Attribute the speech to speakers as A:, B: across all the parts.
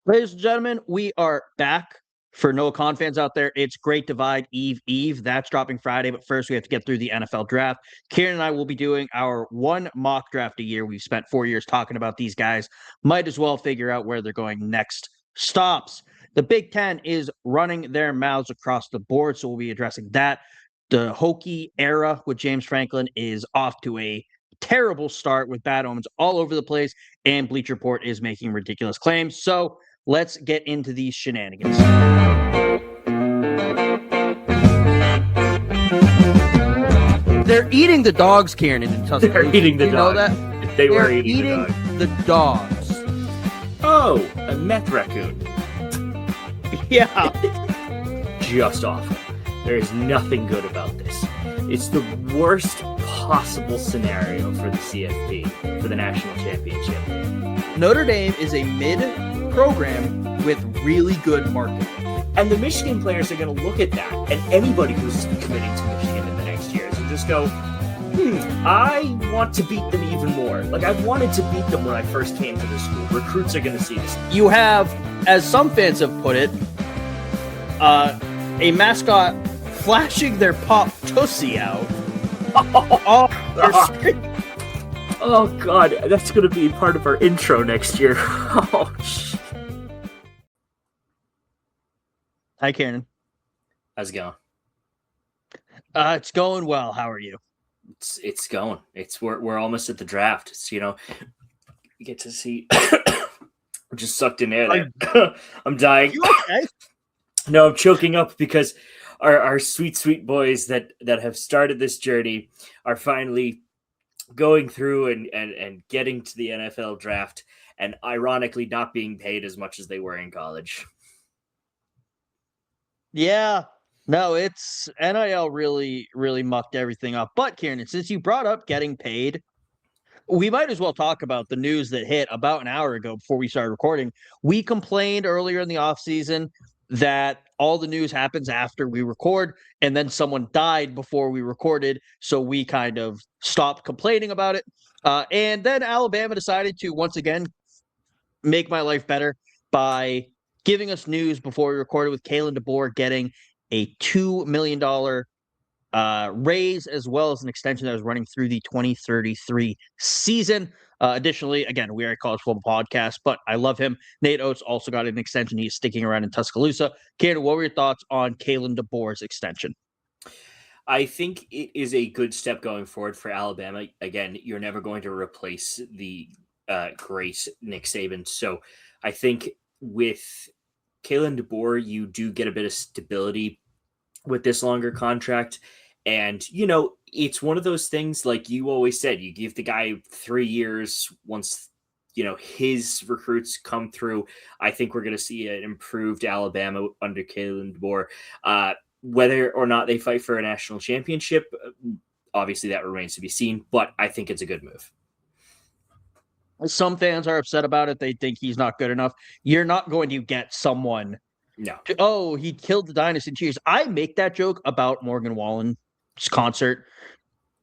A: Ladies and gentlemen, we are back. For no con fans out there, it's Great Divide Eve. That's dropping Friday, but first we have to get through the NFL draft. Ciarnan and I will be doing our one mock draft a year. We've spent 4 years talking about these guys. Might as well figure out where they're going next. Stops. The Big Ten is running their mouths across the board, so we'll be addressing that. The Hokie era with James Franklin is off to a terrible start with bad omens all over the place, and Bleacher Report is making ridiculous claims. So let's get into these shenanigans. They're eating the dogs, Ciarnan, in Tuscaloosa.
B: They're eating the
A: you
B: dogs.
A: Know that?
B: They were
A: They're
B: eating
A: the dogs.
B: Oh, a meth raccoon.
A: Yeah.
B: Just awful. There is nothing good about this. It's the worst possible scenario for the CFP, for the national championship.
A: Notre Dame is a mid-program with really good marketing.
B: And the Michigan players are going to look at that, and anybody who's committing to Michigan in the next years will just go, I want to beat them even more. Like, I wanted to beat them when I first came to the school. Recruits are going to see this.
A: You have, as some fans have put it, a mascot flashing their pop tussie out.
B: Oh, God, that's going to be part of our intro next year. Oh, shit.
A: Hi, Ciarnan.
B: How's it going?
A: It's going well. How are you?
B: It's going. We're almost at the draft. It's, you get to see. I'm just sucked in air there. I'm dying.
A: You okay?
B: No, I'm choking up because our sweet boys that have started this journey are finally going through and getting to the NFL draft, and ironically not being paid as much as they were in college.
A: Yeah. No, it's NIL really mucked everything up. But Ciarnan, since you brought up getting paid, we might as well talk about the news that hit about an hour ago before we started recording. We complained earlier in the offseason that all the news happens after we record, and then someone died before we recorded, so we kind of stopped complaining about it. And then Alabama decided to once again make my life better by giving us news before we recorded, with Kalen DeBoer getting a $2 million raise, as well as an extension that was running through the 2033 season. Additionally, again, we are a college football podcast, but I love him. Nate Oates also got an extension. He's sticking around in Tuscaloosa. Ciarnan, what were your thoughts on Kalen DeBoer's extension?
B: I think it is a good step going forward for Alabama. Again, you're never going to replace the great Nick Saban. So I think with Kalen DeBoer, you do get a bit of stability with this longer contract. And, it's one of those things, like you always said, you give the guy 3 years once, his recruits come through. I think we're going to see an improved Alabama under Kalen DeBoer. Whether or not they fight for a national championship, obviously that remains to be seen, but I think it's a good move.
A: Some fans are upset about it. They think he's not good enough. You're not going to get someone.
B: No.
A: He killed the dynasty in Cheers. I make that joke about Morgan Wallen's concert,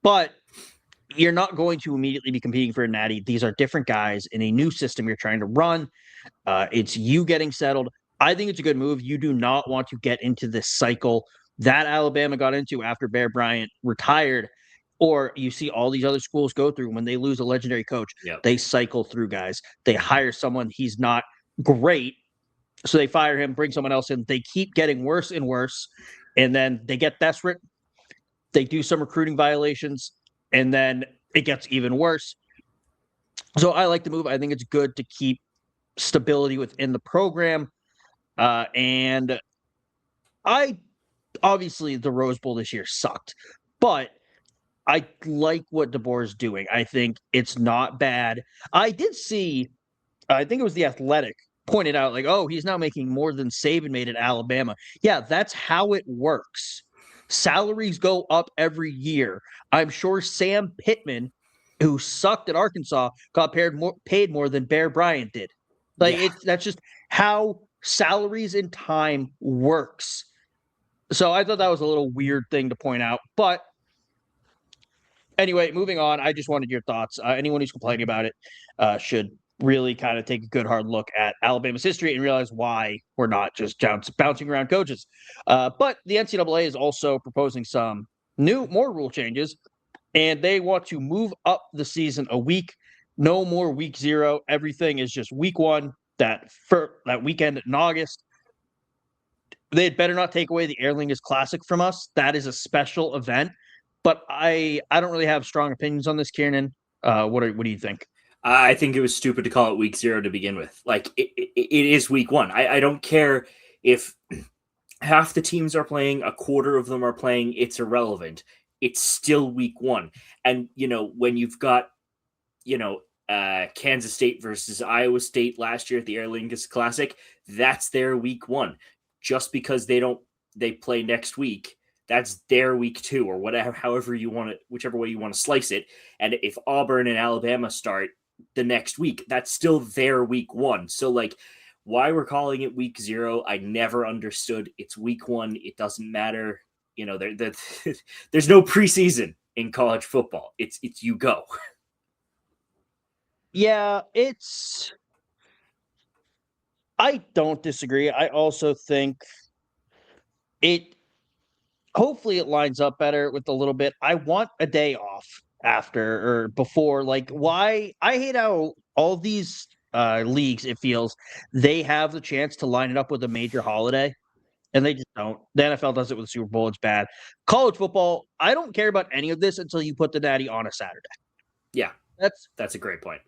A: but you're not going to immediately be competing for a natty. These are different guys in a new system you're trying to run. It's you getting settled. I think it's a good move. You do not want to get into this cycle that Alabama got into after Bear Bryant retired, or you see all these other schools go through when they lose a legendary coach.
B: Yep.
A: They cycle through guys. They hire someone, he's not great, so they fire him, bring someone else in. They keep getting worse and worse, and then they get desperate. They do some recruiting violations, and then it gets even worse. So I like the move. I think it's good to keep stability within the program. And obviously the Rose Bowl this year sucked, but I like what DeBoer is doing. I think it's not bad. I did see, I think it was The Athletic pointed out, like, he's now making more than Saban made at Alabama. Yeah, that's how it works. Salaries go up every year. I'm sure Sam Pittman, who sucked at Arkansas, got paid more than Bear Bryant did. That's just how salaries in time works. So I thought that was a little weird thing to point out. But anyway, moving on, I just wanted your thoughts. Anyone who's complaining about it should really kind of take a good hard look at Alabama's history and realize why we're not just bouncing around coaches. But the NCAA is also proposing some more rule changes, and they want to move up the season a week. No more week 0. Everything is just week 1. That weekend in August. They had better not take away the Aer Lingus Classic from us. That is a special event. But I don't really have strong opinions on this, Ciarnan. What do you think?
B: I think it was stupid to call it week 0 to begin with. Like it is week 1. I don't care if half the teams are playing, a quarter of them are playing. It's irrelevant. It's still week 1. And, when you've got, Kansas State versus Iowa State last year at the Aer Lingus Classic, that's their week 1. Just because they play next week, that's their week 2 or whatever, whichever way you want to slice it. And if Auburn and Alabama start the next week, that's still their week 1. So why we're calling it week 0, I never understood. It's week 1. It doesn't matter. There's no preseason in college football. It's you go.
A: Yeah, I don't disagree. I also think hopefully it lines up better with a little bit. I want a day off after or before. Why I hate how all these leagues, it feels, they have the chance to line it up with a major holiday, and they just don't. The NFL does it with the Super Bowl. It's bad. College football, I don't care about any of this until you put the Natty on a Saturday.
B: Yeah, that's a great point.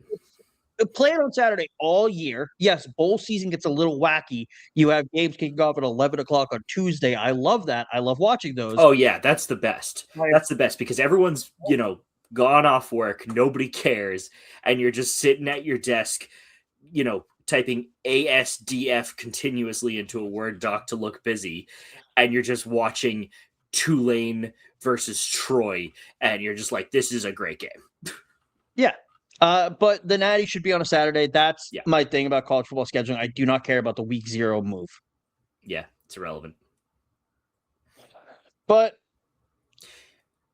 A: Play it on Saturday all year. Yes, bowl season gets a little wacky. You have games kicking off at 11 o'clock on Tuesday. I love that. I love watching those.
B: Oh, yeah, that's the best. That's the best because everyone's, gone off work. Nobody cares. And you're just sitting at your desk, typing ASDF continuously into a Word doc to look busy. And you're just watching Tulane versus Troy. And you're just like, this is a great game.
A: Yeah. But the Natty should be on a Saturday. That's my thing about college football scheduling. I do not care about the week 0 move.
B: Yeah, it's irrelevant.
A: But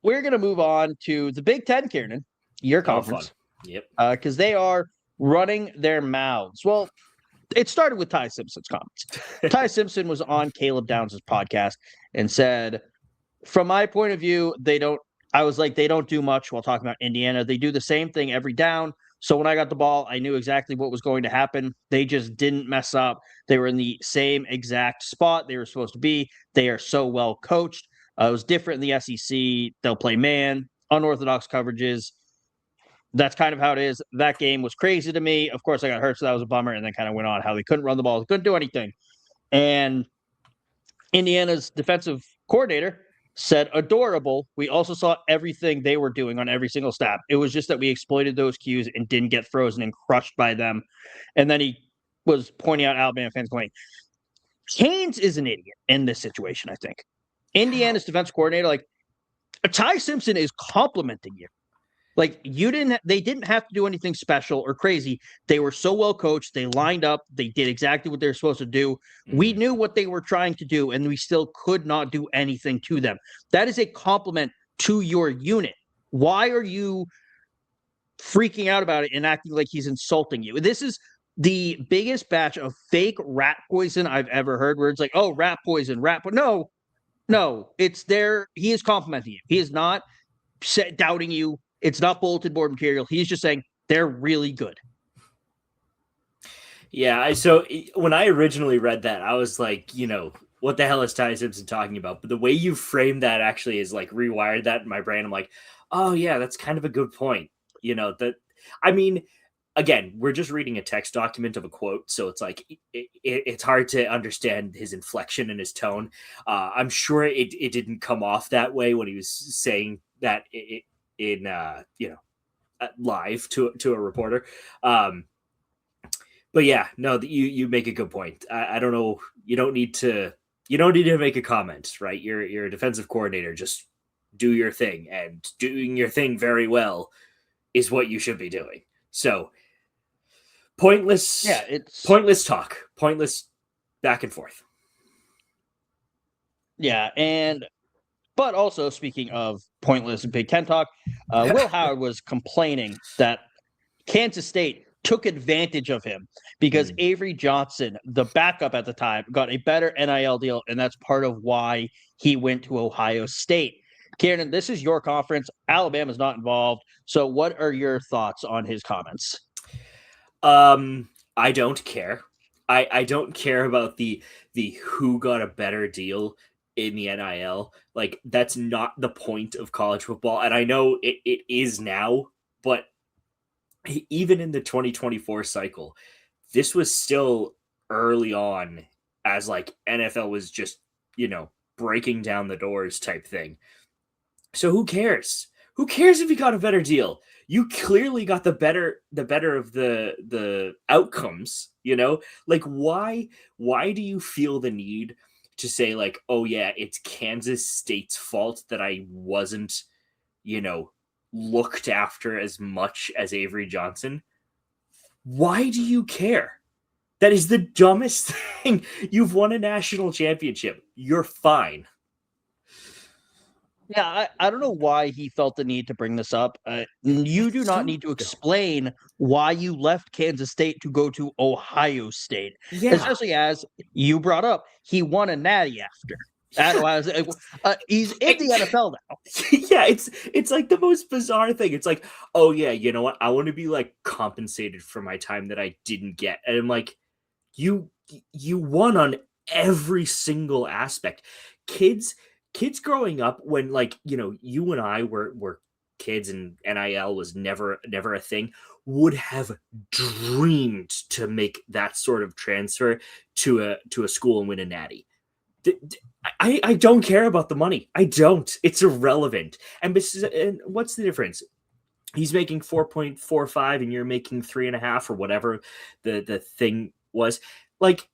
A: we're going to move on to the Big Ten, Ciarnan, your conference.
B: Yep.
A: Because they are running their mouths. Well, it started with Ty Simpson's comments. Ty Simpson was on Caleb Downs' podcast and said, from my point of view, they don't do much while talking about Indiana. They do the same thing every down. So when I got the ball, I knew exactly what was going to happen. They just didn't mess up. They were in the same exact spot they were supposed to be. They are so well coached. It was different in the SEC. They'll play man, unorthodox coverages. That's kind of how it is. That game was crazy to me. Of course, I got hurt, so that was a bummer, and then kind of went on how they couldn't run the ball. They couldn't do anything. And Indiana's defensive coordinator said, adorable. We also saw everything they were doing on every single snap. It was just that we exploited those cues and didn't get frozen and crushed by them. And then he was pointing out Alabama fans going, Haynes is an idiot in this situation, I think. Indiana's defensive coordinator, Ty Simpson is complimenting you. They didn't have to do anything special or crazy. They were so well coached. They lined up. They did exactly what they were supposed to do. Mm-hmm. We knew what they were trying to do, and we still could not do anything to them. That is a compliment to your unit. Why are you freaking out about it and acting like he's insulting you? This is the biggest batch of fake rat poison I've ever heard, where it's like, oh, rat poison. No, it's there. He is complimenting you. He is not doubting you. It's not bulletin board material. He's just saying they're really good.
B: Yeah. So when I originally read that, I was like, what the hell is Ty Simpson talking about? But the way you framed that actually is rewired that in my brain. I'm like, oh yeah, that's kind of a good point. Again, we're just reading a text document of a quote. So it's it's hard to understand his inflection and his tone. I'm sure it didn't come off that way when he was saying that live to a reporter. But yeah, no, you make a good point. I don't know. You don't need to make a comment, right? You're a defensive coordinator. Just do your thing, and doing your thing very well is what you should be doing. So pointless. Yeah, it's pointless talk, pointless back and forth.
A: Yeah. But also, speaking of pointless Big Ten talk, Will Howard was complaining that Kansas State took advantage of him because Avery Johnson, the backup at the time, got a better NIL deal, and that's part of why he went to Ohio State. Ciarnan, this is your conference. Alabama's not involved. So what are your thoughts on his comments?
B: I don't care. I don't care about the who got a better deal in the NIL. Like, that's not the point of college football. And I know it is now, but even in the 2024 cycle, this was still early on, as like NFL was just, breaking down the doors type thing. So who cares? Who cares if you got a better deal? You clearly got the better of the outcomes, Like, why do you feel the need to say, like, oh yeah, it's Kansas State's fault that I wasn't, looked after as much as Avery Johnson? Why do you care? That is the dumbest thing. You've won a national championship. You're fine.
A: Yeah, I don't know why he felt the need to bring this up. You do not need to explain why you left Kansas State to go to Ohio State, especially as you brought up, he won a natty after. He's in the NFL now.
B: Yeah, it's like the most bizarre thing. It's like, oh yeah, you know what? I want to be like compensated for my time that I didn't get, and I'm like, you won on every single aspect. Kids growing up, when, like, you and I were kids and NIL was never a thing, would have dreamed to make that sort of transfer to a school and win a natty. I don't care about the money. I don't. It's irrelevant. And what's the difference? He's making 4.45 and you're making 3.5 or whatever the thing was. Like,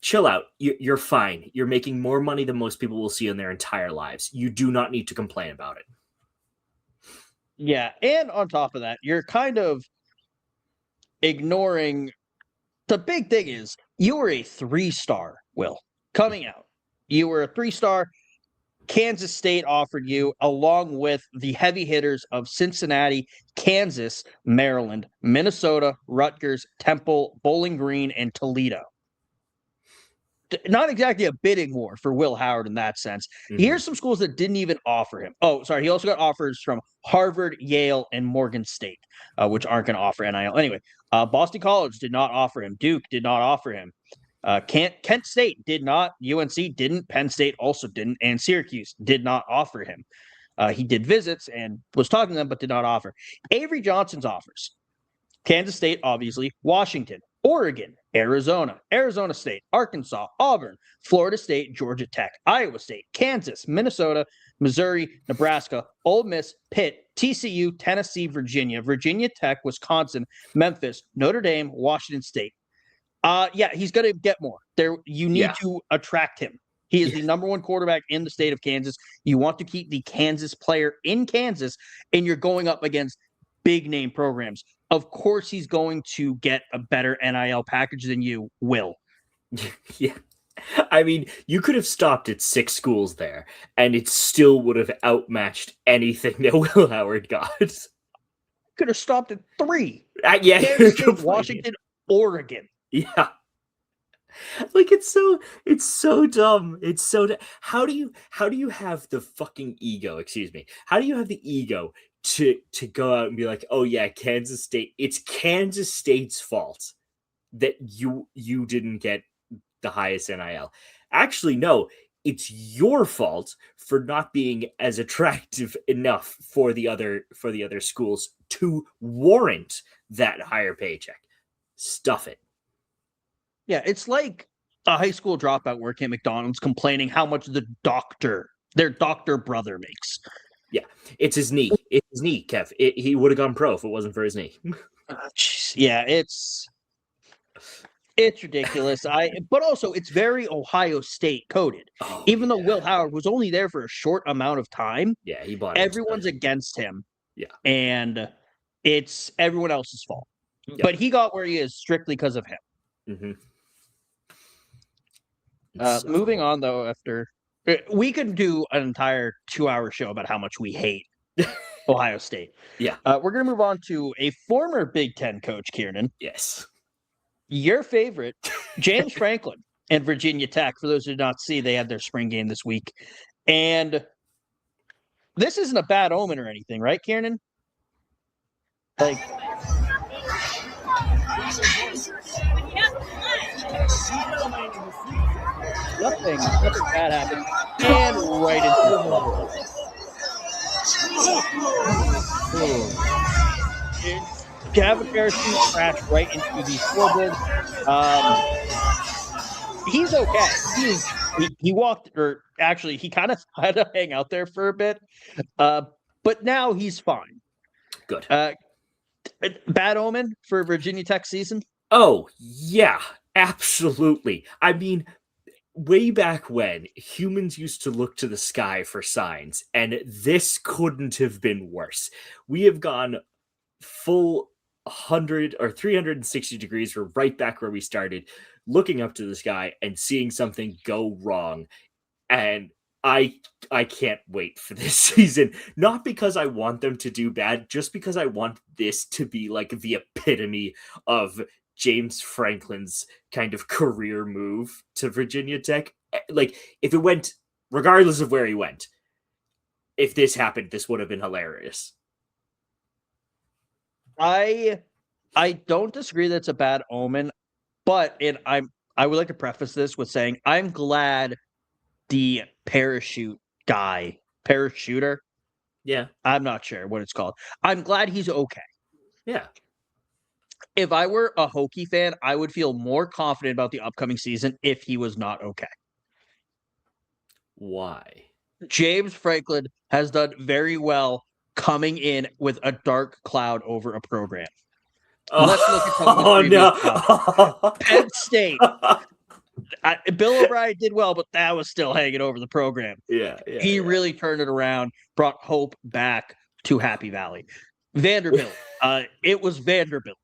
B: chill out. You're fine. You're making more money than most people will see in their entire lives. You do not need to complain about it.
A: Yeah, and on top of that, you're kind of ignoring the big thing is you were a 3-star, Will, coming out. You were a 3-star. Kansas State offered you, along with the heavy hitters of Cincinnati, Kansas, Maryland, Minnesota, Rutgers, Temple, Bowling Green, and Toledo. Not exactly a bidding war for Will Howard in that sense. Here's some schools that didn't even offer him. Oh, sorry. He also got offers from Harvard, Yale, and Morgan State, which aren't going to offer NIL. Anyway, Boston College did not offer him. Duke did not offer him. Kent State did not. UNC didn't. Penn State also didn't. And Syracuse did not offer him. He did visits and was talking to them, but did not offer. Avery Johnson's offers. Kansas State, obviously. Washington, Oregon, Arizona, Arizona State, Arkansas, Auburn, Florida State, Georgia Tech, Iowa State, Kansas, Minnesota, Missouri, Nebraska, Ole Miss, Pitt, TCU, Tennessee, Virginia, Virginia Tech, Wisconsin, Memphis, Notre Dame, Washington State. Yeah, he's going to get more. You need to attract him. He is the number one quarterback in the state of Kansas. You want to keep the Kansas player in Kansas, and you're going up against big name programs. Of course, he's going to get a better NIL package than you will.
B: Yeah. I mean, you could have stopped at 6 schools there, and it still would have outmatched anything that Will Howard got.
A: Could have stopped at 3.
B: Yeah,
A: Kansas State, Washington, Oregon.
B: Yeah. Like, it's so dumb. It's so how do you have the fucking ego, excuse me? How do you have the ego to go out and be like, "Oh yeah, Kansas State, it's Kansas State's fault that you didn't get the highest NIL." Actually, no, it's your fault for not being as attractive enough for the other schools to warrant that higher paycheck. Stuff it.
A: Yeah, it's like a high school dropout working at McDonald's complaining how much their doctor brother makes.
B: Yeah, it's his knee. It's his knee, Kev. He would have gone pro if it wasn't for his knee.
A: Yeah, it's ridiculous. But also it's very Ohio State coded. Even though Will Howard was only there for a short amount of time,
B: he bought
A: everyone's against him.
B: Yeah,
A: and it's everyone else's fault. Yep. But he got where he is strictly because of him. Moving on, though, we could do an entire 2-hour show about how much we hate Ohio State.
B: Yeah.
A: We're going to move on to a former Big Ten coach, Ciarnan.
B: Yes.
A: Your favorite, James Franklin and Virginia Tech. For those who did not see, they had their spring game this week. And this isn't a bad omen or anything, right, Ciarnan? Like, nothing bad happened. And right into the hole. Gavin Harrison crashed right into the scoreboard. He's okay. He walked, or actually, he kind of had to hang out there for a bit. But now he's fine.
B: Good.
A: Bad omen for Virginia Tech season?
B: Oh, yeah, absolutely. I mean, way back when, humans used to look to the sky for signs, and this couldn't have been worse. We have gone full 100 or 360 degrees. We're right back where we started, looking up to the sky and seeing something go wrong. And I can't wait for this season. Not because I want them to do bad, just because I want this to be like the epitome of James Franklin's kind of career move to Virginia Tech. Like, if it went, regardless of where he went, if this happened, this would have been hilarious.
A: I don't disagree that it's a bad omen, but I would like to preface this with saying I'm glad the parachuter.
B: Yeah.
A: I'm not sure what it's called. I'm glad he's okay.
B: Yeah.
A: If I were a Hokie fan, I would feel more confident about the upcoming season if he was not okay.
B: Why?
A: James Franklin has done very well coming in with a dark cloud over a program. Let's look at some of the previous Penn State. Bill O'Brien did well, but that was still hanging over the program.
B: Yeah.
A: He really turned it around, brought hope back to Happy Valley. Vanderbilt. It was Vanderbilt.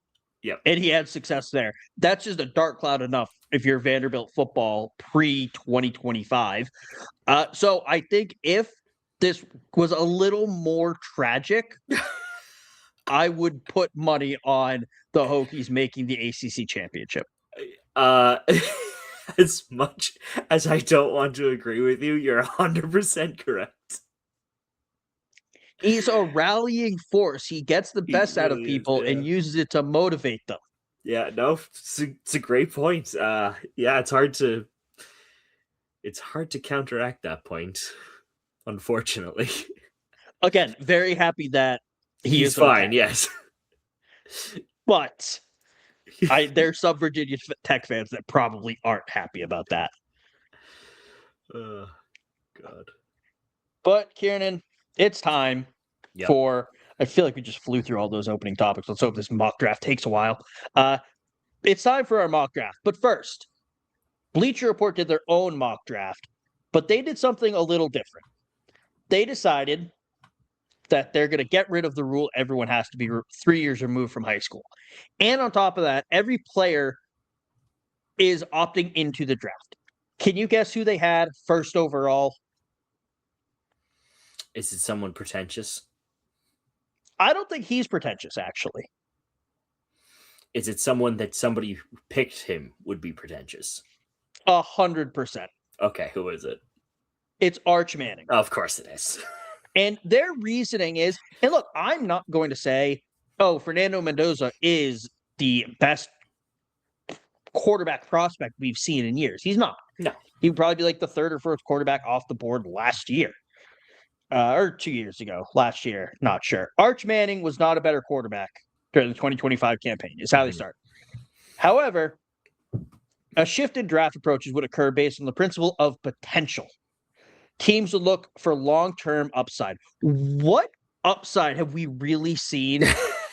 B: Yep.
A: And he had success there. That's just a dark cloud enough if you're Vanderbilt football pre-2025. So I think if this was a little more tragic, I would put money on the Hokies making the ACC championship.
B: As much as I don't want to agree with you, you're 100% correct.
A: He's a rallying force. He gets the best out of people and uses it to motivate them.
B: Yeah, no, it's a great point. Yeah, it's hard to counteract that point, unfortunately.
A: Again, very happy that
B: he's fine. Okay. Yes,
A: but there's some Virginia Tech fans that probably aren't happy about that.
B: God.
A: But Ciarnan, it's time for. I feel like we just flew through all those opening topics. Let's hope this mock draft takes a while. It's time for our mock draft. But first, Bleacher Report did their own mock draft, but they did something a little different. They decided that they're going to get rid of the rule everyone has to be 3 years removed from high school. And on top of that, every player is opting into the draft. Can you guess who they had first overall?
B: Is it someone pretentious?
A: I don't think he's pretentious, actually.
B: Is it someone that somebody who picked him would be pretentious?
A: 100%.
B: Okay, who is it?
A: It's Arch Manning.
B: Of course it is.
A: And their reasoning is, and look, I'm not going to say, oh, Fernando Mendoza is the best quarterback prospect we've seen in years. He's not.
B: No.
A: He would probably be like the third or fourth quarterback off the board last year. Or 2 years ago, last year, not sure. Arch Manning was not a better quarterback during the 2025 campaign, is how they start. However, a shift in draft approaches would occur based on the principle of potential. Teams would look for long-term upside. What upside have we really seen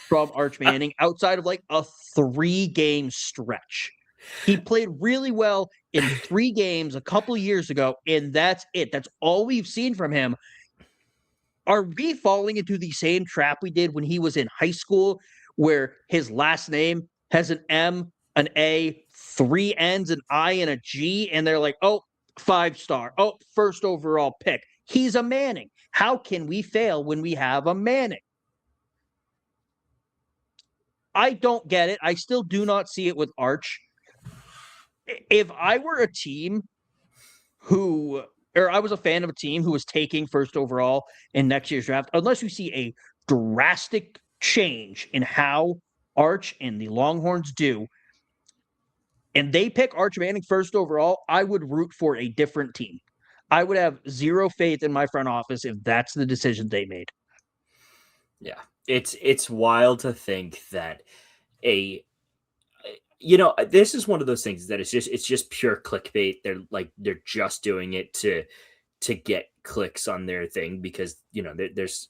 A: from Arch Manning outside of like a 3-game stretch? He played really well in 3 games a couple years ago, and that's it. That's all we've seen from him. Are we falling into the same trap we did when he was in high school, where his last name has an M, an A, 3 N's, an I, and a G, and they're like, oh, 5-star, oh, first overall pick. He's a Manning. How can we fail when we have a Manning? I don't get it. I still do not see it with Arch. If I were a team I was a fan of a team who was taking first overall in next year's draft, unless you see a drastic change in how Arch and the Longhorns do, and they pick Arch Manning first overall, I would root for a different team. I would have zero faith in my front office if that's the decision they made.
B: Yeah, it's wild to think that this is one of those things that it's just pure clickbait. They're just doing it to get clicks on their thing because there's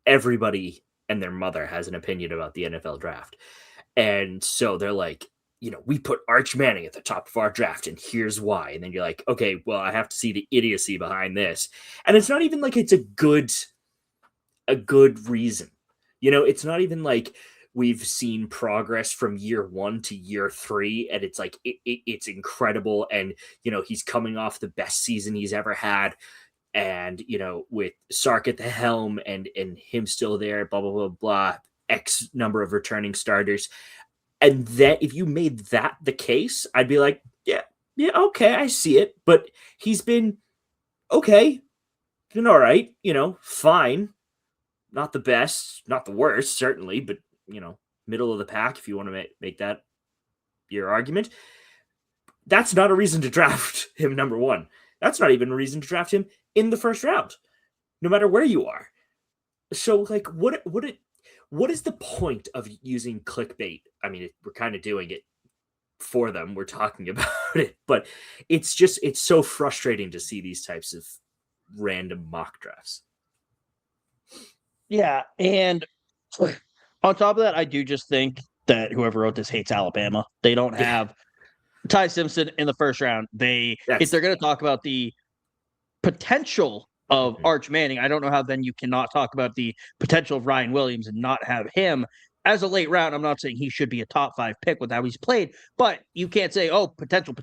B: everybody and their mother has an opinion about the NFL draft, and so they're like, we put Arch Manning at the top of our draft, and here's why. And then you're like, okay, well, I have to see the idiocy behind this, and it's not even like it's a good reason. It's not even like we've seen progress from year 1 to year 3, and it's like it's incredible. And he's coming off the best season he's ever had, and with Sark at the helm and him still there, blah blah blah blah, X number of returning starters. And then if you made that the case, I'd be like, yeah, okay, I see it. But he's been okay, been all right, fine. Not the best, not the worst, certainly, but middle of the pack, if you want to make that your argument. That's not a reason to draft him number 1. That's not even a reason to draft him in the first round, no matter where you are. So, like, what is the point of using clickbait? I mean, we're kind of doing it for them. We're talking about it, but it's so frustrating to see these types of random mock drafts.
A: Yeah, and on top of that, I do just think that whoever wrote this hates Alabama. They don't have Ty Simpson in the first round. If they're going to talk about the potential of Arch Manning, I don't know how then you cannot talk about the potential of Ryan Williams and not have him as a late round. I'm not saying he should be a top 5 pick with how he's played, but you can't say, oh, potential.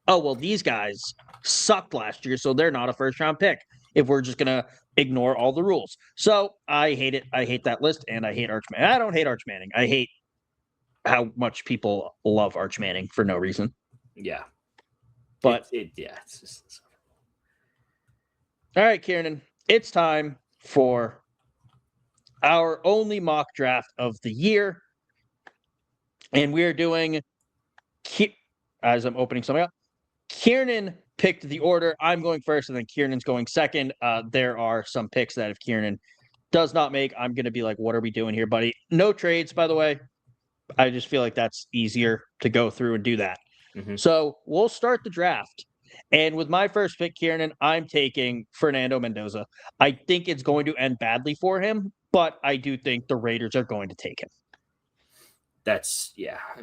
A: Oh, well, these guys sucked last year, so they're not a first round pick if we're just going to ignore all the rules. So I hate it. I hate that list, and I hate Arch Manning. I don't hate Arch Manning. I hate how much people love Arch Manning for no reason.
B: Yeah.
A: But
B: it's just...
A: All right, Ciarnan, it's time for our only mock draft of the year. And we're doing, as I'm opening something up, Ciarnan picked the order. I'm going first, and then Kiernan's going second. There are some picks that if Ciarnan does not make, I'm going to be like, what are we doing here, buddy? No trades, by the way. I just feel like that's easier to go through and do that.
B: Mm-hmm.
A: So we'll start the draft. And with my first pick, Ciarnan, I'm taking Fernando Mendoza. I think it's going to end badly for him, but I do think the Raiders are going to take him.
B: I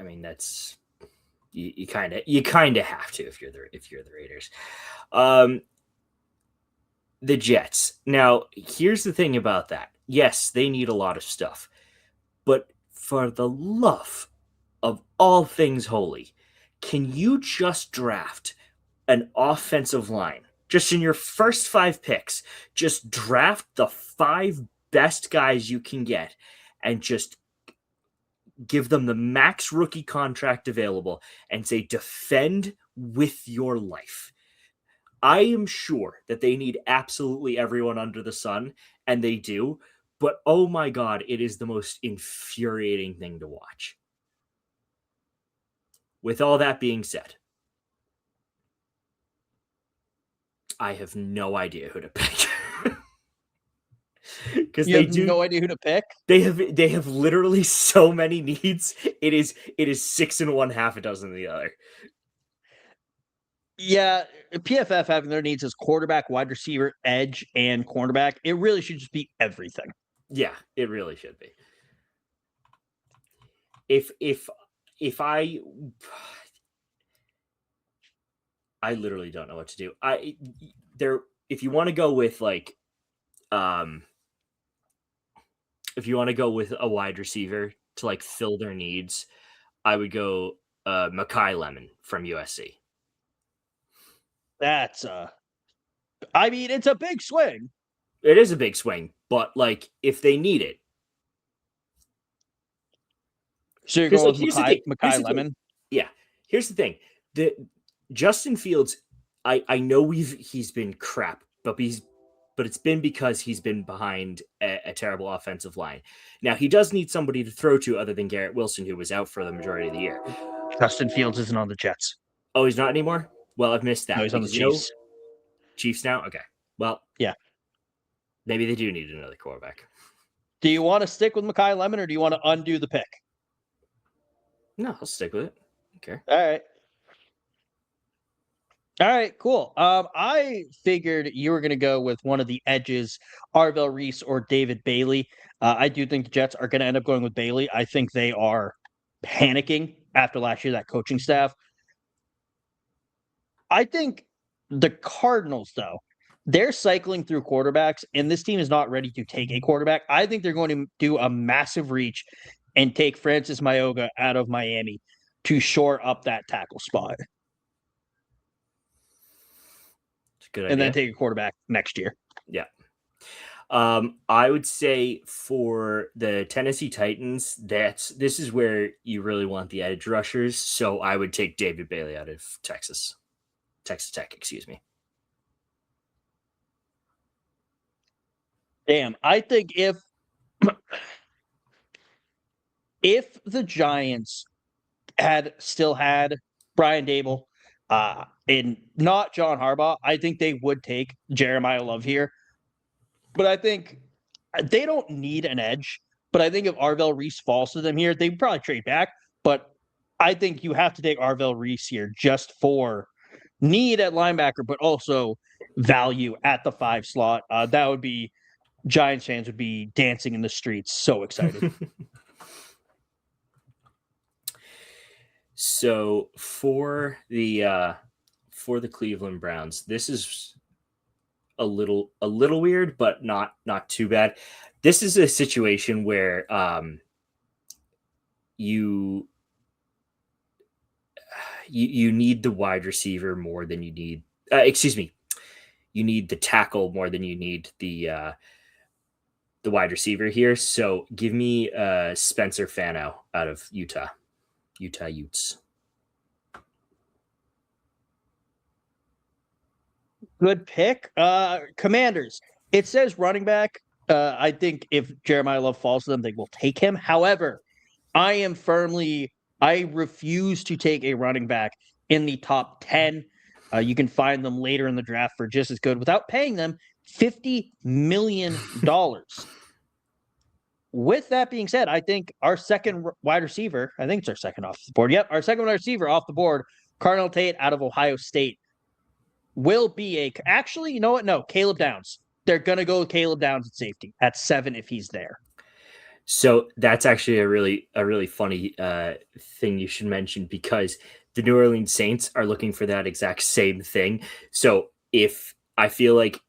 B: mean, that's you kind of have to if you're the Raiders. The Jets. Now, here's the thing about that. Yes, they need a lot of stuff, but for the love of all things holy, can you just draft an offensive line? Just in your first 5 picks, just draft the 5 best guys you can get and just give them the max rookie contract available and say, defend with your life. I am sure that they need absolutely everyone under the sun, and they do, but oh my God, it is the most infuriating thing to watch. With all that being said, I have no idea who to pick.
A: Because they do no idea who to pick.
B: They have literally so many needs. It is 6 in one, half a dozen in the other.
A: Yeah, PFF having their needs as quarterback, wide receiver, edge, and cornerback. It really should just be everything.
B: Yeah, it really should be. If I literally don't know what to do. If you want to go with like if you want to go with a wide receiver to like fill their needs, I would go Mekhi Lemon from USC.
A: That's I mean, it's a big swing.
B: It is a big swing, but like if they need it.
A: So you're
B: Because
A: going
B: like
A: with
B: here's the thing.
A: Makai Lemon?
B: Yeah. Here's the thing. The Justin Fields, I know he's been crap, but it's been because he's been behind a terrible offensive line. Now he does need somebody to throw to other than Garrett Wilson, who was out for the majority of the year.
A: Justin Fields isn't on the Jets.
B: Oh, he's not anymore? Well, I've missed
A: No,
B: that
A: he's on the
B: because
A: Chiefs.
B: Chiefs now? Okay. Well,
A: yeah.
B: Maybe they do need another quarterback.
A: Do you want to stick with Makai Lemon or do you want to undo the pick?
B: No, I'll stick with it. Okay.
A: All right. All right, cool. I figured you were going to go with one of the edges, Arvell Reese or David Bailey. I do think the Jets are going to end up going with Bailey. I think they are panicking after last year, that coaching staff. I think the Cardinals, though, they're cycling through quarterbacks, and this team is not ready to take a quarterback. I think they're going to do a massive reach and take Francis Mayoga out of Miami to shore up that tackle spot.
B: Good idea.
A: And then take a quarterback next year.
B: Yeah. I would say for the Tennessee Titans, this is where you really want the edge rushers. So I would take David Bailey out of Texas Tech, excuse me.
A: Damn, I think if the Giants had still had Brian Dable and not John Harbaugh, I think they would take Jeremiah Love here. But I think they don't need an edge. But I think if Arvell Reese falls to them here, they would probably trade back. But I think you have to take Arvell Reese here just for need at linebacker, but also value at the 5 slot. That would be Giants fans would be dancing in the streets, so excited.
B: So for the Cleveland Browns, this is a little weird, but not too bad. This is a situation where you need the wide receiver more than you need. You need the tackle more than you need the wide receiver here. So give me Spencer Fano out of Utah Utes.
A: Good pick. Commanders. It says running back. I think if Jeremiah Love falls to them, they will take him. However, I refuse to take a running back in the top 10. You can find them later in the draft for just as good without paying them $50 million. With that being said, I think our second wide receiver, I think it's our second off the board. Yep, our second wide receiver off the board, Cardinal Tate out of Ohio State, will be actually, you know what? No, Caleb Downs. They're going to go with Caleb Downs at safety at 7 if he's there.
B: So that's actually a really funny thing you should mention, because the New Orleans Saints are looking for that exact same thing. So I feel like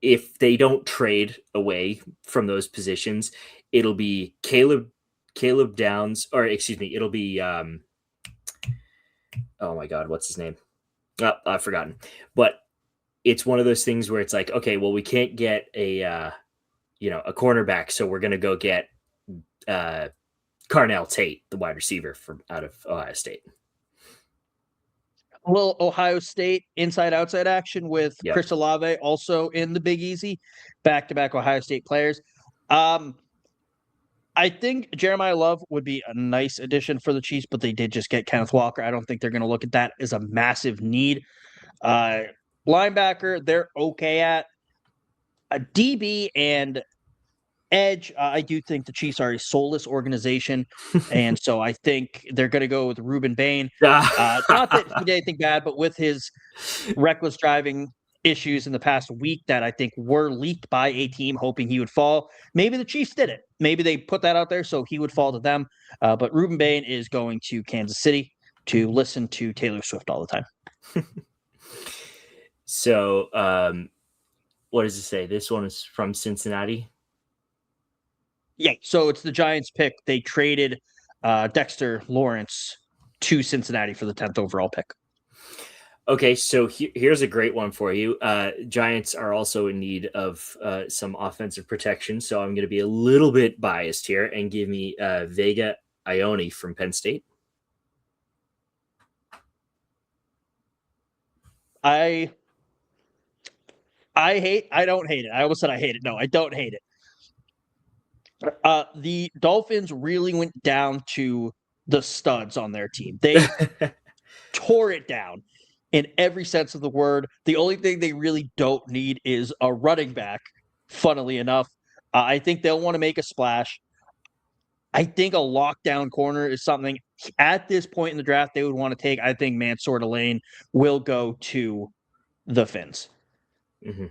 B: if they don't trade away from those positions, it'll be Caleb Downs, or excuse me, it'll be oh my God, what's his name? Oh, I've forgotten. But it's one of those things where it's like, okay, well, we can't get a cornerback, so we're gonna go get Carnell Tate, the wide receiver from out of Ohio State.
A: A little Ohio State inside-outside action with Chris Olave also in the Big Easy, back-to-back Ohio State players. I think Jeremiah Love would be a nice addition for the Chiefs, but they did just get Kenneth Walker. I don't think they're going to look at that as a massive need. Linebacker, they're okay at. A DB and edge, I do think the Chiefs are a soulless organization, and so I think they're going to go with Ruben Bain. Not that he did anything bad, but with his reckless driving issues in the past week that I think were leaked by a team hoping he would fall. Maybe the Chiefs did it. Maybe they put that out there so he would fall to them. But Ruben Bain is going to Kansas City to listen to Taylor Swift all the time.
B: So, what does it say? This one is from Cincinnati.
A: Yeah, so it's the Giants pick. They traded Dexter Lawrence to Cincinnati for the 10th overall pick.
B: Okay, so here's a great one for you. Giants are also in need of some offensive protection, so I'm going to be a little bit biased here and give me Vega Ione from Penn State.
A: I don't hate it. I almost said I hate it. No, I don't hate it. The Dolphins really went down to the studs on their team. They tore it down in every sense of the word. The only thing they really don't need is a running back, funnily enough. I think they'll want to make a splash. I think a lockdown corner is something at this point in the draft they would want to take. I think Mansour Lane will go to the Finns.
B: Mm-hmm.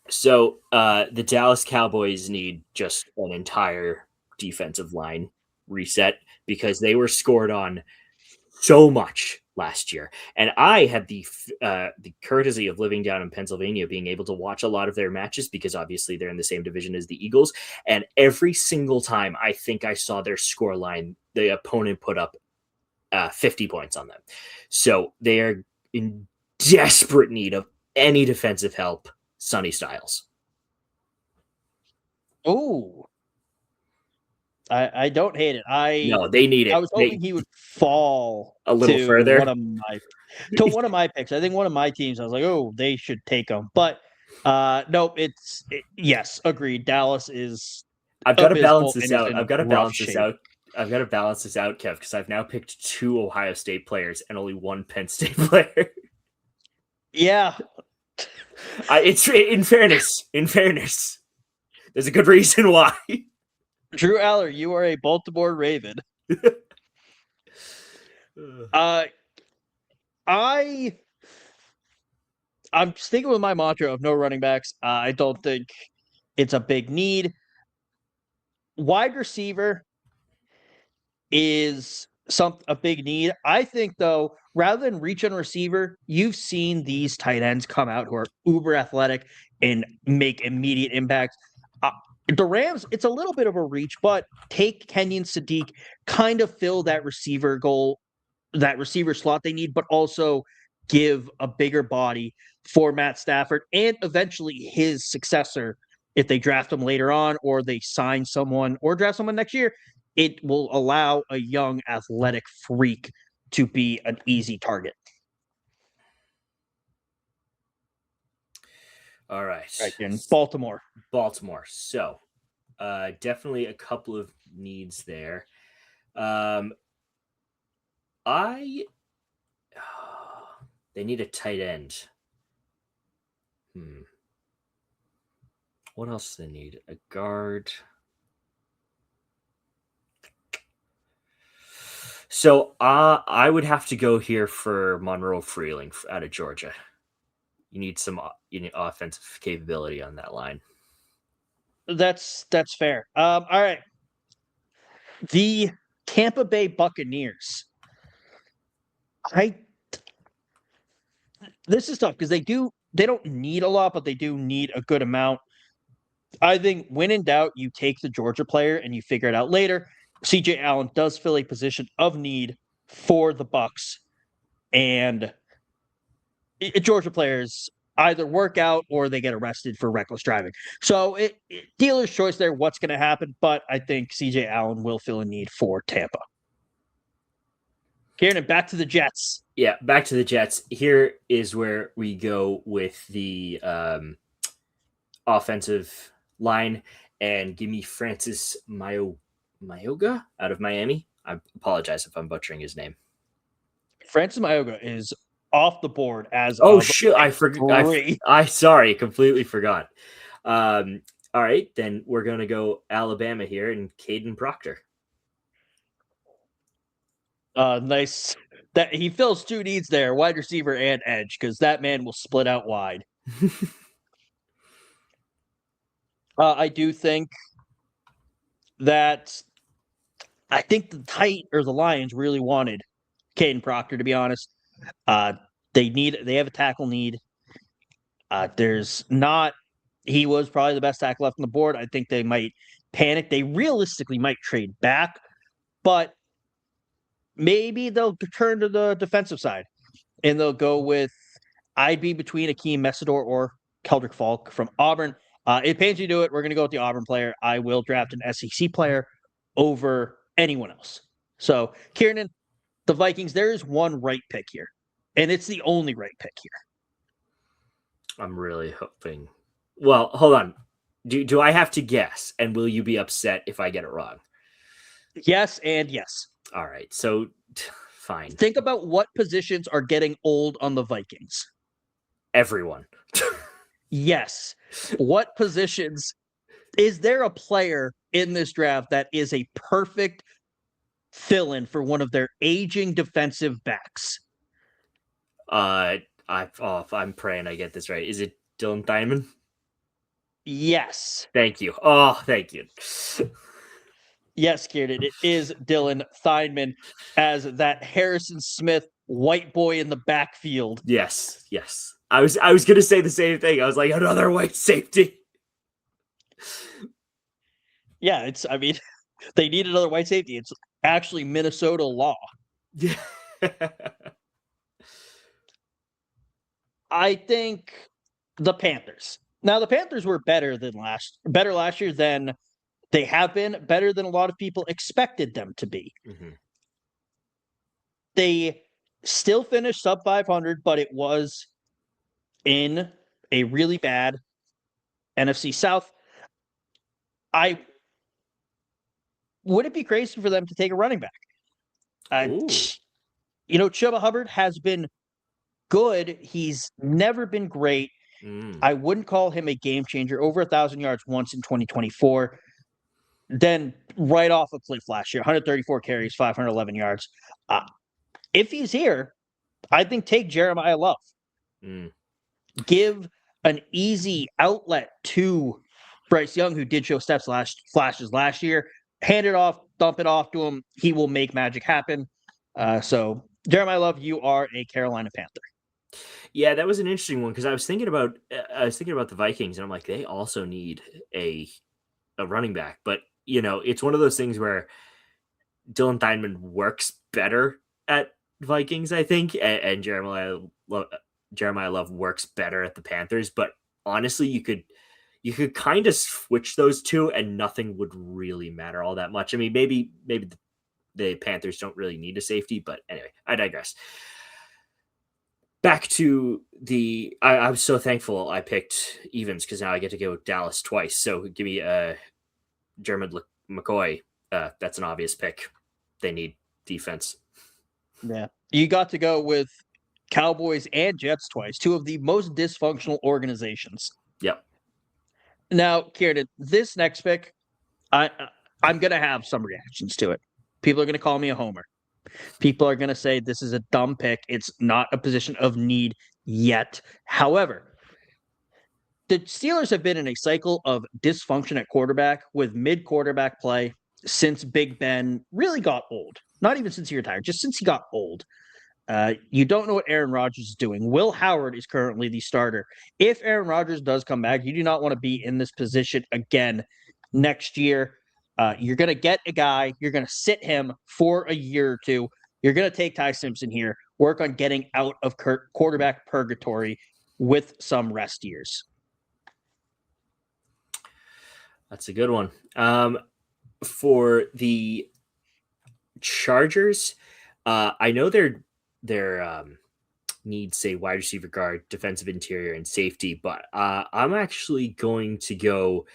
B: So the Dallas Cowboys need just an entire defensive line reset because they were scored on so much last year. And I had the courtesy of living down in Pennsylvania, being able to watch a lot of their matches because obviously they're in the same division as the Eagles. And every single time I think I saw their score line, the opponent put up 50 points on them. So they are in desperate need of any defensive help. Sonny Styles.
A: Oh, I don't hate it.
B: No, they need it.
A: I was hoping he would fall
B: a little further.
A: one of my picks. I think one of my teams. I was like, oh, they should take him. But no, yes, agreed. Dallas is.
B: I've got to balance this out.
A: I've got to balance this out,
B: Kev, because I've now picked 2 Ohio State players and only 1 Penn State player.
A: Yeah.
B: It's in fairness. There's a good reason why.
A: Drew Aller, you are a Baltimore Raven. I'm sticking with my mantra of no running backs. I don't think it's a big need. Wide receiver is a big need. I think, though, rather than reach on receiver, you've seen these tight ends come out who are uber athletic and make immediate impact. The Rams, it's a little bit of a reach, but take Kenyon Sadiq, kind of fill that receiver slot they need, but also give a bigger body for Matt Stafford and eventually his successor if they draft him later on or they sign someone or draft someone next year. It will allow a young athletic freak to be an easy target.
B: All right.
A: In Baltimore.
B: So definitely a couple of needs there. They need a tight end. What else do they need? A guard. So I would have to go here for Monroe Freeling out of Georgia. You need offensive capability on that line.
A: That's fair. All right. The Tampa Bay Buccaneers. This is tough because they don't need a lot, but they do need a good amount. I think when in doubt, you take the Georgia player and you figure it out later. CJ Allen does fill a position of need for the Bucs, and Georgia players either work out or they get arrested for reckless driving. So dealer's choice there, what's going to happen, but I think CJ Allen will fill a need for Tampa. Ciarnan, back to the Jets.
B: Yeah, back to the Jets. Here is where we go with the offensive line, and give me Francis Mayoga out of Miami. I apologize if I'm butchering his name.
A: Francis Mayoga is off the board as
B: I forgot. Sorry, completely forgot. All right, then we're gonna go Alabama here and Caden Proctor.
A: Nice. That he fills 2 needs there, wide receiver and edge, because that man will split out wide. I do think that the Lions really wanted Caden Proctor, to be honest. They have a tackle need. He was probably the best tackle left on the board. I think they might panic. They realistically might trade back, but maybe they'll turn to the defensive side and they'll go with I'd be between Akeem Messidor or Keldrick Falk from Auburn. It pains you to do it. We're going to go with the Auburn player. I will draft an SEC player over anyone else. So, Ciarnan, the Vikings, there is one right pick here, and it's the only right pick here.
B: I'm really hoping. Well, hold on. Do I have to guess? And will you be upset if I get it wrong?
A: Yes and yes.
B: All right. So, fine.
A: Think about what positions are getting old on the Vikings.
B: Everyone.
A: Yes. What positions? Is there a player in this draft that is a perfect fill-in for one of their aging defensive backs?
B: I'm praying I get this right. Is it Dylan Theinman?
A: Yes.
B: Thank you. Oh, thank you.
A: Yes, Ciarnan, it is Dylan Theinman as that Harrison Smith white boy in the backfield.
B: Yes. I was gonna say the same thing. I was like, another white safety.
A: Yeah, they need another white safety. It's actually Minnesota law.
B: Yeah.
A: I think the Panthers. Now, the Panthers were better last year than they have been, better than a lot of people expected them to be.
B: Mm-hmm.
A: They still finished sub 500, but it was in a really bad NFC South. Would it be crazy for them to take a running back? Chuba Hubbard has been good. He's never been great. I wouldn't call him a game changer. Over 1,000 yards once in 2024. Then right off a cliff last year, 134 carries, 511 yards. If he's here, I think take Jeremiah Love. Give an easy outlet to Bryce Young, who did show flashes last year. Hand it off, dump it off to him. He will make magic happen. So, Jeremiah Love, you are a Carolina Panther.
B: Yeah, that was an interesting one because I was thinking about the Vikings, and I'm like, they also need a running back. But it's one of those things where Dylan Theinman works better at Vikings, I think, and Jeremiah Love works better at the Panthers. But honestly, you could kind of switch those two, and nothing would really matter all that much. I mean, maybe the Panthers don't really need a safety, but anyway, I digress. Back to I'm so thankful I picked Evans because now I get to go Dallas twice. So give me Jeremy McCoy. That's an obvious pick. They need defense.
A: Yeah. You got to go with Cowboys and Jets twice, two of the most dysfunctional organizations.
B: Yep.
A: Now, Ciarnan, this next pick, I'm going to have some reactions to it. People are going to call me a homer. People are going to say this is a dumb pick. It's not a position of need yet. However, the Steelers have been in a cycle of dysfunction at quarterback with mid-quarterback play since Big Ben really got old. Not even since he retired, just since he got old. You don't know what Aaron Rodgers is doing. Will Howard is currently the starter. If Aaron Rodgers does come back, you do not want to be in this position again next year. You're going to get a guy. You're going to sit him for a year or two. You're going to take Ty Simpson here, work on getting out of quarterback purgatory with some rest years.
B: That's a good one. For the Chargers, I know their needs say wide receiver, guard, defensive interior, and safety, but I'm actually going to go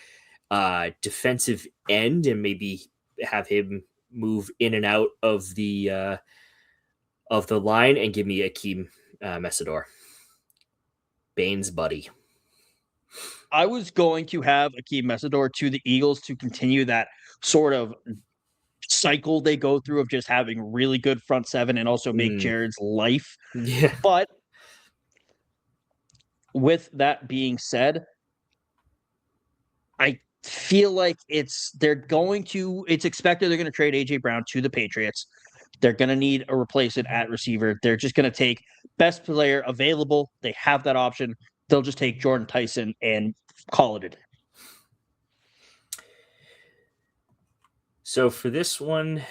B: defensive end and maybe have him move in and out of the line and give me Akeem Messidor, Bane's buddy.
A: I was going to have Akeem Messidor to the Eagles to continue that sort of cycle they go through of just having really good front seven and also make Jared's life.
B: Yeah.
A: But with that being said, I feel like it's expected they're going to trade AJ Brown to the Patriots. They're going to need a replacement at receiver. They're just going to take best player available. They have that option. They'll just take Jordan Tyson and call it a day.
B: So for this one,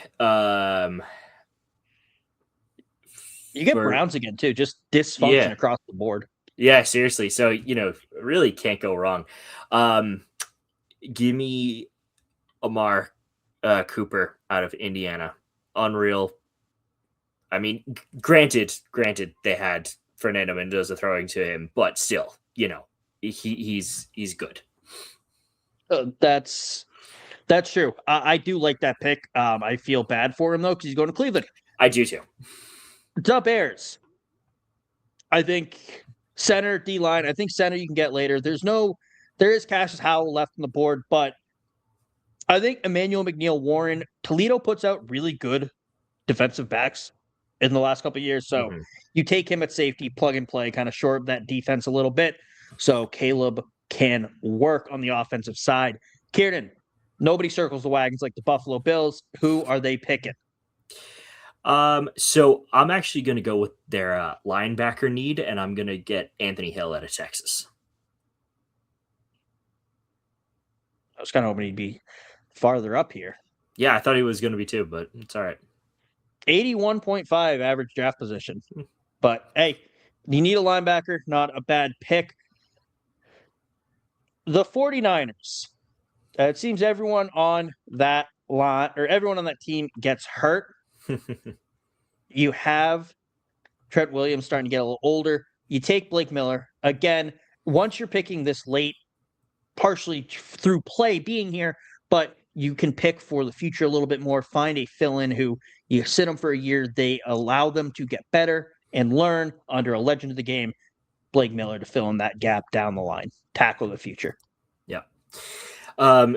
A: You get Browns again too, just dysfunction across the board.
B: Yeah, seriously. So, really can't go wrong. Give me Amar Cooper out of Indiana. Unreal. I mean, granted, they had Fernando Mendoza throwing to him, but still, he's good.
A: That's true. I do like that pick. I feel bad for him though because he's going to Cleveland.
B: I do too.
A: The Bears. I think center, D line. I think center you can get later. There is Cassius Howell left on the board, but I think Emmanuel McNeil Warren, Toledo puts out really good defensive backs in the last couple of years. So you take him at safety, plug and play, kind of shore up that defense a little bit. So Caleb can work on the offensive side. Ciarnan, nobody circles the wagons like the Buffalo Bills. Who are they picking?
B: So I'm actually going to go with their linebacker need, and I'm going to get Anthony Hill out of Texas.
A: I was kind of hoping he'd be farther up here.
B: Yeah, I thought he was going to be too, but it's all right.
A: 81.5 average draft position. But hey, you need a linebacker, not a bad pick. The 49ers. It seems everyone on that line or everyone on that team gets hurt. You have Trent Williams starting to get a little older. You take Blake Miller. Again, once you're picking this late, partially through play being here, but you can pick for the future a little bit more. Find a fill-in who you sit them for a year. They allow them to get better and learn under a legend of the game, Blake Miller, to fill in that gap down the line. Tackle the future.
B: Yeah.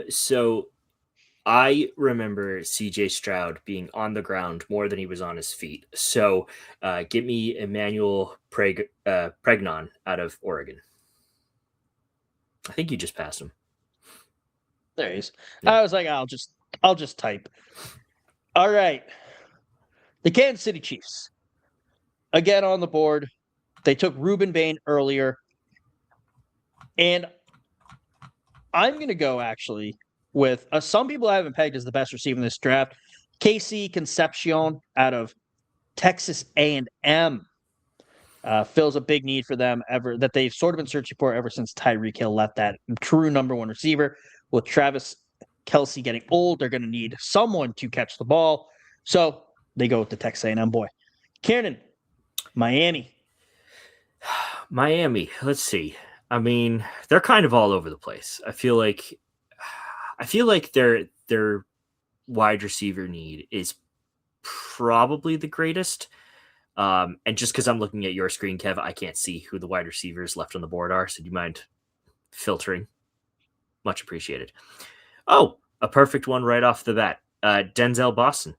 B: So I remember CJ Stroud being on the ground more than he was on his feet. So give me Emmanuel Pregnon out of Oregon. I think you just passed him.
A: There he is. Yeah. I was like, I'll just type. All right. The Kansas City Chiefs. Again on the board. They took Ruben Bain earlier. And I'm going to go actually with some people I haven't pegged as the best receiver in this draft. KC Concepcion out of Texas A&M. Fills a big need for them that they've sort of been searching for ever since Tyreek Hill left, that true number one receiver. With Travis Kelce getting old, they're going to need someone to catch the ball. So they go with the Texas A&M boy. Ciarnan, Miami.
B: Let's see. I mean, they're kind of all over the place. I feel like their wide receiver need is probably the greatest. And just because I'm looking at your screen, Kev, I can't see who the wide receivers left on the board are. So do you mind filtering? Much appreciated. Oh, a perfect one right off the bat. Denzel Boston.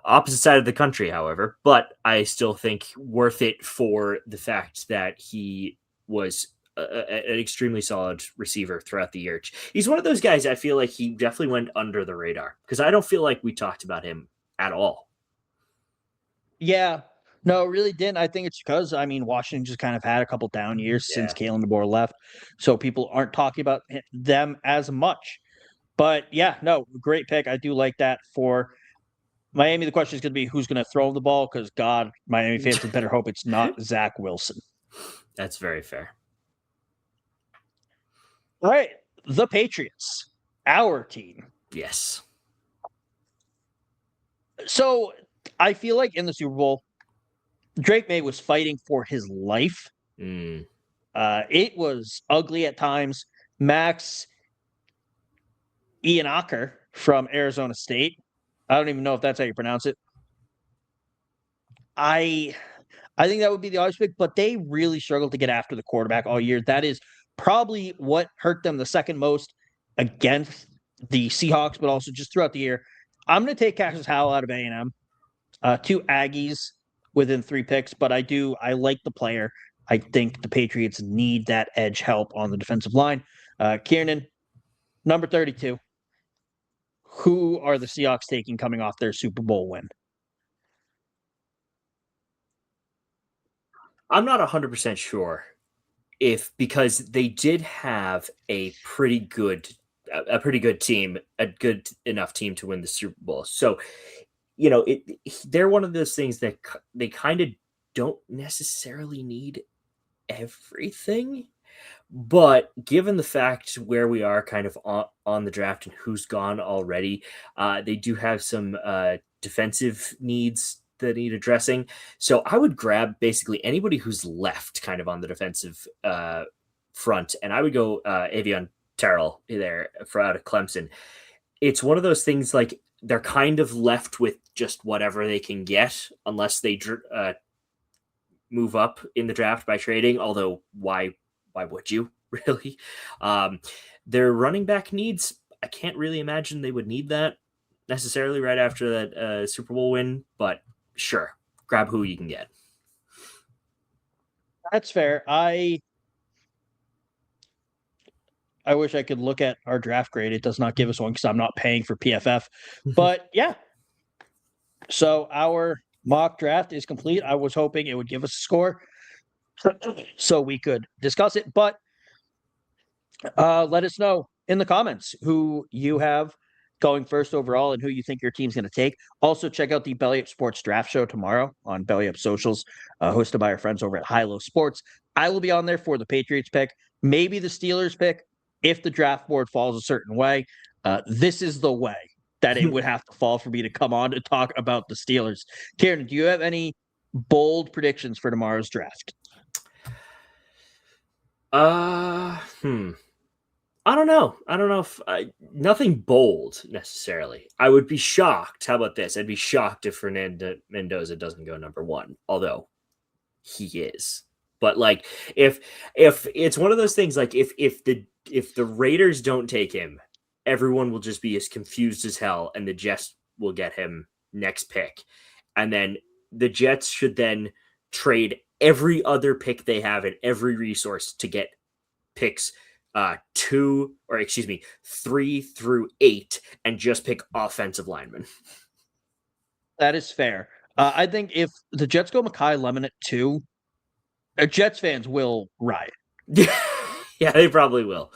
B: Opposite side of the country, however, but I still think worth it for the fact that he was an extremely solid receiver throughout the year. He's one of those guys I feel like he definitely went under the radar because I don't feel like we talked about him at all.
A: Yeah, no, it really didn't. I think it's because, Washington just kind of had a couple down years since Kalen DeBoer left. So people aren't talking about them as much. But yeah, no, great pick. I do like that for Miami. The question is going to be who's going to throw the ball because, God, Miami fans had better hope it's not Zach Wilson.
B: That's very fair.
A: All right, the Patriots, our team.
B: Yes.
A: So I feel like in the Super Bowl, Drake May was fighting for his life. It was ugly at times. Max Ianacker from Arizona State. I don't even know if that's how you pronounce it. I think that would be the obvious pick, but they really struggled to get after the quarterback all year. That is probably what hurt them the second most against the Seahawks, but also just throughout the year. I'm going to take Cassius Howell out of A&M. 2 Aggies within 3 picks, but I like the player. I think the Patriots need that edge help on the defensive line. Ciarnan, number 32. Who are the Seahawks taking coming off their Super Bowl win?
B: I'm not 100% sure because they did have a pretty good team, a good enough team to win the Super Bowl. So they're one of those things that they kind of don't necessarily need everything. But given the fact where we are kind of on the draft and who's gone already, they do have some defensive needs that need addressing. So I would grab basically anybody who's left kind of on the defensive front, and I would go Avion Terrell there for out of Clemson. It's one of those things like they're kind of left with just whatever they can get unless they move up in the draft by trading. Although why would you really? Their running back needs, I can't really imagine they would need that necessarily right after that Super Bowl win, but sure, grab who you can get.
A: That's fair. I wish I could look at our draft grade. It does not give us one because I'm not paying for PFF. But yeah. So our mock draft is complete. I was hoping it would give us a score so we could discuss it. But let us know in the comments who you have going first overall and who you think your team's going to take. Also, check out the Belly Up Sports Draft Show tomorrow on Belly Up Socials, hosted by our friends over at High Low Sports. I will be on there for the Patriots pick, maybe the Steelers pick, if the draft board falls a certain way. This is the way that it would have to fall for me to come on to talk about the Steelers. Ciarnan, do you have any bold predictions for tomorrow's draft?
B: I don't know. I don't know if nothing bold necessarily. I would be shocked. How about this? I'd be shocked if Fernando Mendoza doesn't go number one, although he is. But like, if it's one of those things, like if the Raiders don't take him, everyone will just be as confused as hell, and the Jets will get him next pick, and then the Jets should then trade every other pick they have and every resource to get picks 3 through 8 and just pick offensive linemen.
A: That is fair. I think if the Jets go Mekhi Lemon at 2, Jets fans will riot.
B: Yeah, they probably will.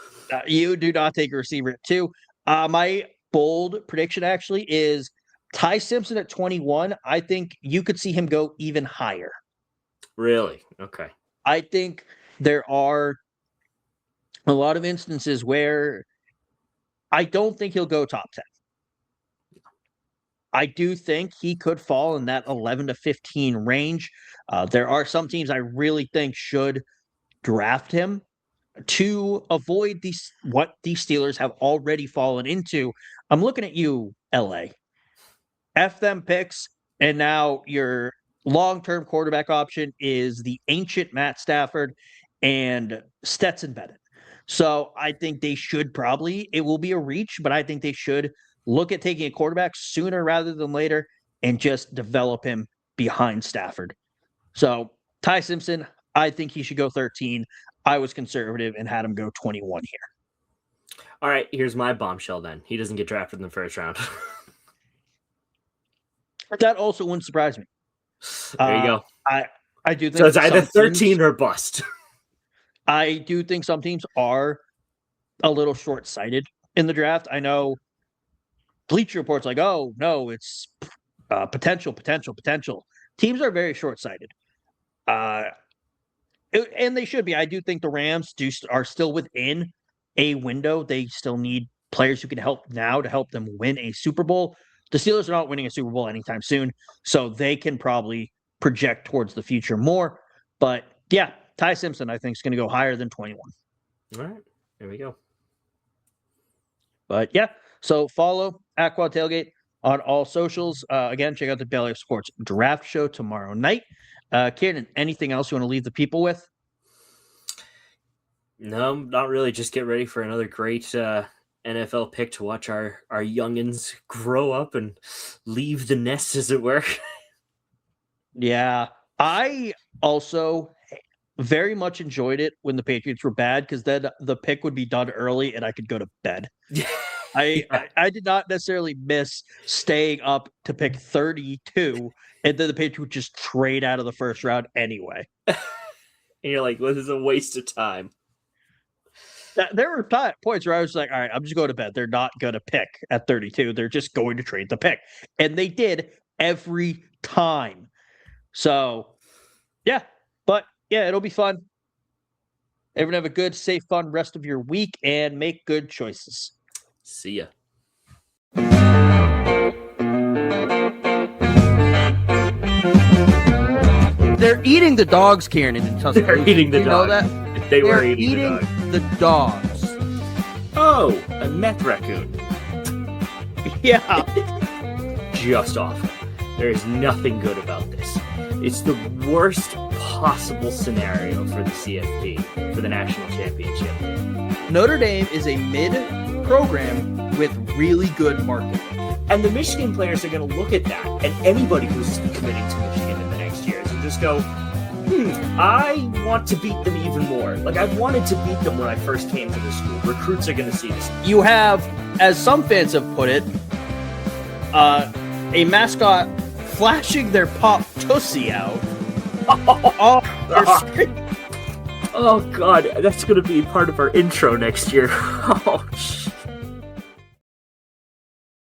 A: You do not take a receiver at 2. My bold prediction actually is Ty Simpson at 21. I think you could see him go even higher.
B: Really? Okay.
A: I think there are a lot of instances where I don't think he'll go top 10. I do think he could fall in that 11 to 15 range. There are some teams I really think should draft him to avoid what the Steelers have already fallen into. I'm looking at you, LA. F them picks, and now your long-term quarterback option is the ancient Matt Stafford and Stetson Bennett. So I think they should it will be a reach, but I think they should look at taking a quarterback sooner rather than later and just develop him behind Stafford. So Ty Simpson, I think he should go 13. I was conservative and had him go 21 here.
B: All right, here's my bombshell then. He doesn't get drafted in the first round.
A: That also wouldn't surprise me.
B: There you go.
A: I do think
B: so. It's either 13 or bust.
A: I do think some teams are a little short-sighted in the draft. I know Bleacher Report's like, oh, no, it's potential. Teams are very short-sighted. And they should be. I do think the Rams are still within a window. They still need players who can help now to help them win a Super Bowl. The Steelers are not winning a Super Bowl anytime soon, so they can probably project towards the future more. But yeah, Ty Simpson, I think, is going to go higher than 21.
B: All right, there we go.
A: But yeah, so follow at Quad Tailgate on all socials. Again, check out the Belly of Sports Draft Show tomorrow night. Ciarnan, anything else you want to leave the people with?
B: No, not really. Just get ready for another great NFL pick to watch our youngins grow up and leave the nest, as it were.
A: Yeah, I also very much enjoyed it when the Patriots were bad because then the pick would be done early and I could go to bed. I did not necessarily miss staying up to pick 32, and then the Patriots would just trade out of the first round anyway.
B: And you're like, well, this is a waste of time.
A: There were points where I was like, all right, I'm just going to bed. They're not going to pick at 32. They're just going to trade the pick. And they did. every time. So, yeah. But, yeah, it'll be fun. Everyone have a good, safe, fun rest of your week and make good choices.
B: See ya.
A: They're eating the dogs, Ciarnan, in Tuscaloosa.
B: They're eating the
A: you
B: dogs.
A: know that?
B: They were
A: They're
B: eating
A: the dogs.
B: Oh, a meth raccoon.
A: Yeah.
B: Just awful. There is nothing good about this. It's the worst possible scenario for the CFP, for the national championship.
A: Notre Dame is a mid-program with really good marketing.
B: And the Michigan players are going to look at that, and anybody who's committing to Michigan in the next years will just go, I want to beat them even more. Like, I wanted to beat them when I first came to the school. Recruits are going to see this.
A: You have, as some fans have put it, a mascot flashing their pop tussie out.
B: Oh, God, that's going to be part of our intro next year. Oh, shit.